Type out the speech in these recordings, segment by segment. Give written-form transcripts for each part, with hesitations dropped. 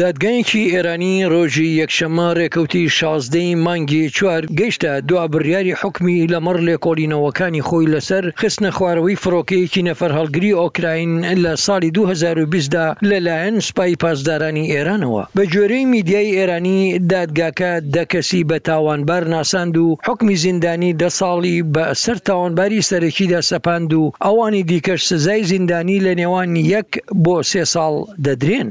دادگایەکی ئێرانی ڕۆژی یەکشەممە ڕێکەوتی 16 مانگی چوار گەیشتە دوا بڕیاری حکمی لەمەڕ لێکۆڵینەوەکانی خۆی لەسەر خستنە خوارەوەی فڕۆکەیەکی نەفەر هەڵگری ئۆکراین لە ساڵی 2020دا لەلایەن سوپای پاسدارانی ئێرانەوە. بە جۆرەی میدیای ئێرانی دادگاکە 10 کەسی بە تاوانبار ناساند و حکمی زیندانی 10 ساڵی بە سەر تاوانباری سەرەکیدا سەپاند و ئەوانی دیکەش سزای زیندانی لە نێوان 1 بۆ 3 ساڵ دەدرێن.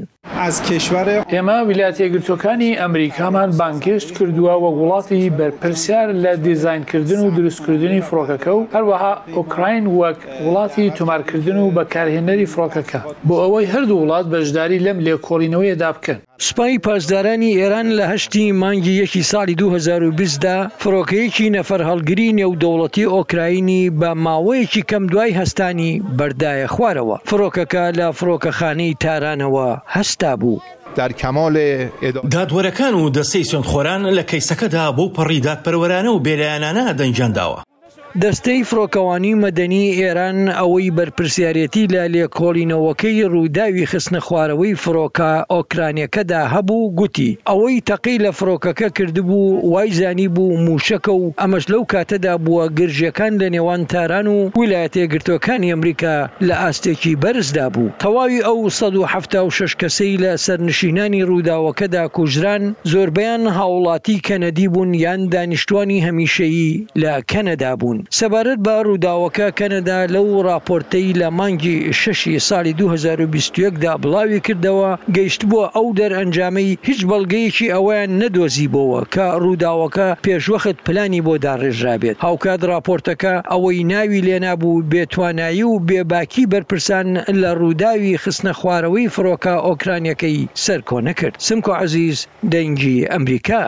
ئێمە ویلایەتە یەکگرتووەکانی ئەمریکامان بانگهێشت کردووە وە وڵاتی بەرپرسیار لە دیزاینکردن و دروستکردنی فڕۆکەکە و هەروەها ئۆکراین وەک وڵاتی تۆمارکردن و بەکارهێنەری فڕۆکەکە بۆ ئەوەی هەردوو وڵات بەشداری لەم لێکۆڵینەوەیەدا بکەن. سوپای پاسدارانی ئێران لە 8 مانگی یەکی ساڵی 2020دا فڕۆکەیەکی نەفەر هەڵگری نێودەوڵەتی ئۆکراینی بە ماوەیەکی کەم دوای هەستانی بەردایە خوارەوە. فڕۆکەکە لە فڕۆکەخانەی تارانەوە هەستا بوو. دادوەرەکان و دەستەی سوێندخۆران لە کەیسەکەدا بۆ پەڕی دادپەروەرانە و بێلایەنانە دەنجانداوە. دەستەی فڕۆکەوانی مەدەنی ئێران ئەوەی بەرپرسیارەتی لە لێکۆڵینەوەکەی ڕووداوی خستنە خوارەوەی فڕۆکە ئۆکرانیەکەدا هەبوو گوتی ئەوەی تەقی لە فڕۆکەکە کردبوو وای زانی بوو موشەکە و ئەمەش لەو کاتەدا بووە گرژەکان لە نێوان تاران و ویلایەتە یەکگرتووەکانی ئەمریکا لە ئاستێکی بەرزدا بوو. تەواوی ئەو 176 کەسەی لە سەرنشینانی ڕووداوەکەدا کوژران زۆربەیان هاوڵاتی کەنەدی بوون یان دانیشتوانی هەمیشەیی لە کەنەدا بوون. سەبارەت بە ڕووداوەکە کەنەدا لەو راپۆرتەی لە مانگی 6 ساڵی 2021دا بڵاوی کردەوە گەیشت بووە ئەو دەرئەنجامەی هیچ بەڵگەیەکی ئەویان نەدۆزیبەوە کە ڕووداوەکە پێشوەخت پلانی بۆ داڕێژرابێت. هاوکات راپۆرتەکە ئەوەی ناوی لێنابوو بێتوانایی و بێباکی بەرپرسان لە ڕووداوی خستنە خوارەوەی فڕۆکە ئۆکرانیەکەی سەرکۆنە کرد. سمکۆ عەزیز، دەنگی ئەمریکا.